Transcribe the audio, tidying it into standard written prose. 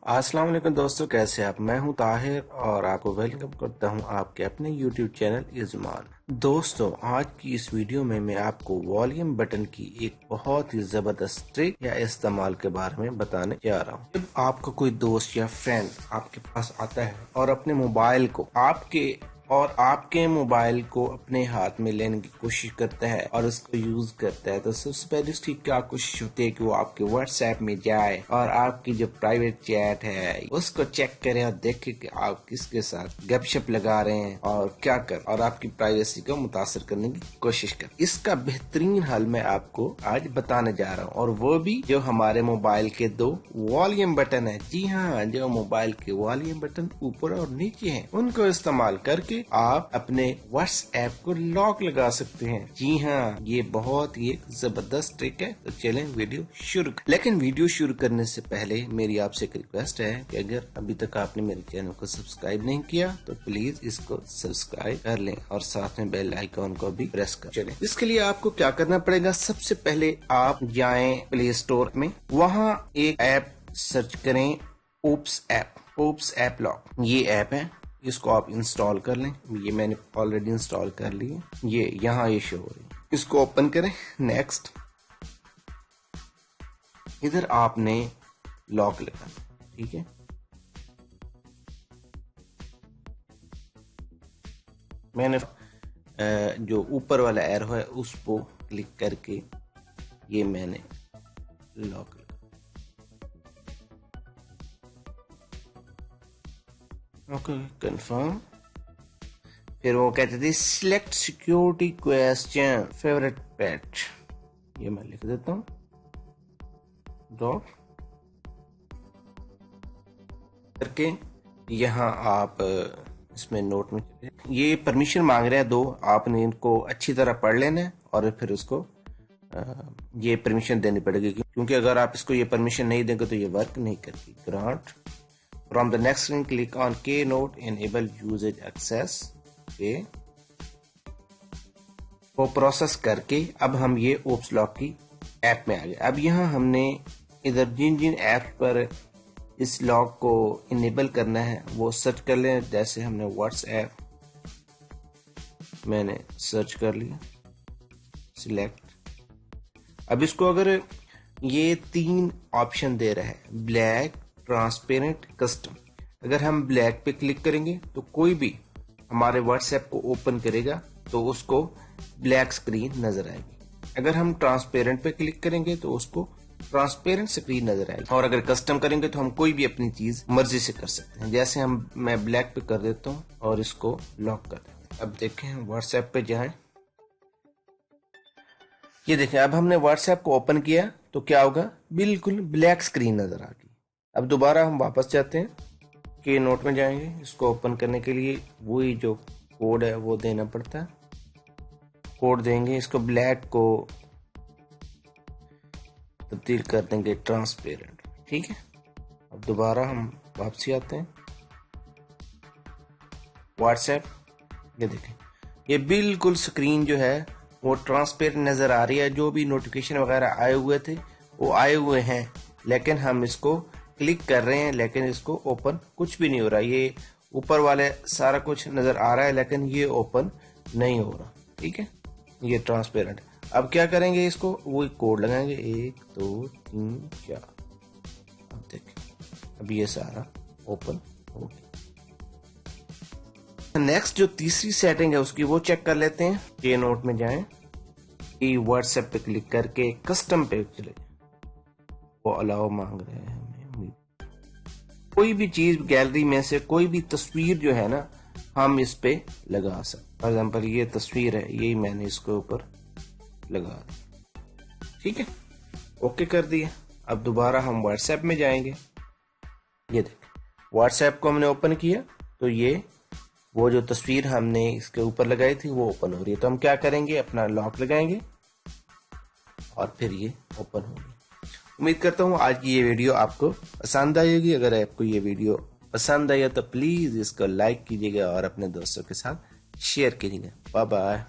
अस्सलाम वालेकुम दोस्तों, कैसे आप? मैं हूं ताहिर और आपको वेलकम करता हूं आपके अपने YouTube चैनल इज़मान। दोस्तों, आज की इस वीडियो में मैं आपको वॉल्यूम बटन की एक बहुत ही जबरदस्त ट्रिक या इस्तेमाल के बारे में बताने जा रहा हूं। जब आपका कोई दोस्त या फ्रेंड आपके पास आता है और अपने मोबाइल को अपने हाथ में लेने की कोशिश करता है और उसको यूज करता है, तो सबसे पहले उसकी क्या कोशिश होती है कि वो आपके व्हाट्सएप में जाए और आपकी जो प्राइवेट चैट है उसको चेक करे और देखे कि आप किसके साथ गपशप लगा रहे हैं और क्या कर और आपकी प्राइवेसी को मुतासर करने की कोशिश कर। इसका बेहतरीन हल मैं आपको आज बताने जा रहा हूँ, और वो भी जो हमारे मोबाइल के दो वॉल्यूम बटन है। जी हाँ, जो मोबाइल के वॉल्यूम बटन ऊपर और नीचे हैं, उनको इस्तेमाल करके आप अपने व्हाट्सएप को लॉक लगा सकते हैं। जी हाँ, ये बहुत ही एक जबरदस्त ट्रिक है। तो चलें वीडियो शुरू। लेकिन वीडियो शुरू करने से पहले मेरी आपसे एक रिक्वेस्ट है कि अगर अभी तक आपने मेरे चैनल को सब्सक्राइब नहीं किया तो प्लीज इसको सब्सक्राइब कर लें और साथ में बेल आइकॉन को भी प्रेस कर चलें। इसके लिए आपको क्या करना पड़ेगा, सबसे पहले आप जाएं प्ले स्टोर में, वहाँ एक ऐप सर्च करें, ओप्स ऐप लॉक। ये ऐप है, इसको आप इंस्टॉल कर लें। ये मैंने ऑलरेडी इंस्टॉल कर ली है। ये यहाँ ये शो हो रही है, इसको ओपन करें। नेक्स्ट, इधर आपने लॉक लगाना, ठीक है। मैंने जो ऊपर वाला एरो है उसको क्लिक करके ये मैंने लॉक लगा। Okay, confirm. फिर वो कहते थे select security question favourite pet, ये मैं लिख देता हूँ। ड्रॉप करके यहाँ आप इसमें नोट में चले, ये परमिशन मांग रहे हैं दो, आपने इनको अच्छी तरह पढ़ लेना है और फिर उसको ये परमिशन देनी पड़ेगी, क्योंकि अगर आप इसको ये परमिशन नहीं देंगे तो ये वर्क नहीं करती। Grant from the next link click on के नोट एनेबल यूजेज एक्सेस पे। वो प्रोसेस करके अब हम ये ओप्स लॉक की ऐप में आ गए। अब यहाँ हमने इधर जिन जिन ऐप पर इस लॉक को इनेबल करना है वो सर्च कर लें। जैसे हमने व्हाट्सएप मैंने सर्च कर लिया, सिलेक्ट। अब इसको अगर ये 3 ऑप्शन दे रहा है, ब्लैक, ट्रांसपेरेंट, कस्टम। अगर हम ब्लैक पे क्लिक करेंगे तो कोई भी हमारे व्हाट्सएप को ओपन करेगा तो उसको ब्लैक स्क्रीन नजर आएगी। अगर हम ट्रांसपेरेंट पे क्लिक करेंगे तो उसको ट्रांसपेरेंट स्क्रीन नजर आएगी। और अगर कस्टम करेंगे तो हम कोई भी अपनी चीज मर्जी से कर सकते हैं। जैसे मैं ब्लैक पे कर देता हूँ और इसको लॉक कर देते हैं। अब देखें, व्हाट्सएप पे जाएं, ये देखें, अब हमने व्हाट्सएप को ओपन किया तो क्या होगा, बिल्कुल ब्लैक स्क्रीन नजर आ गई। अब दोबारा हम वापस जाते हैं, के नोट में जाएंगे। इसको ओपन करने के लिए वही जो कोड है वो देना पड़ता है। कोड देंगे, इसको ब्लैक को तब्दील कर देंगे ट्रांसपेरेंट, ठीक है। अब दोबारा हम वापसी आते हैं, व्हाट्सएप, ये देखें, ये बिल्कुल स्क्रीन जो है वो ट्रांसपेरेंट नजर आ रही है। जो भी नोटिफिकेशन वगैरह आए हुए थे वो आए हुए हैं, लेकिन हम इसको क्लिक कर रहे हैं लेकिन इसको ओपन कुछ भी नहीं हो रहा। ये ऊपर वाले सारा कुछ नजर आ रहा है लेकिन ये ओपन नहीं हो रहा, ठीक है। ये ट्रांसपेरेंट। अब क्या करेंगे, इसको वही कोड लगाएंगे, 1 2 3 4। अब देखें, अब ये सारा ओपन हो गया। नेक्स्ट जो तीसरी सेटिंग है उसकी वो चेक कर लेते हैं। के नोट में जाएं, व्हाट्सएप पे क्लिक करके कस्टम पे चले जाएं। वो अलाउ मांग रहे हैं हमें, कोई भी चीज गैलरी में से कोई भी तस्वीर जो है ना हम इस पे लगा सकते। फॉर एग्जाम्पल ये तस्वीर है, यही मैंने इसके ऊपर लगा दी, ठीक है। ओके कर दिया। अब दोबारा हम व्हाट्सएप में जाएंगे, ये देखें, व्हाट्सएप को हमने ओपन किया तो ये वो जो तस्वीर हमने इसके ऊपर लगाई थी वो ओपन हो रही है। तो हम क्या करेंगे, अपना लॉक लगाएंगे और फिर ये ओपन होगी। उम्मीद करता हूँ आज की ये वीडियो आपको पसंद आएगी। अगर आपको ये वीडियो पसंद आया तो प्लीज इसको लाइक कीजिएगा और अपने दोस्तों के साथ शेयर कीजिएगा। Bye bye.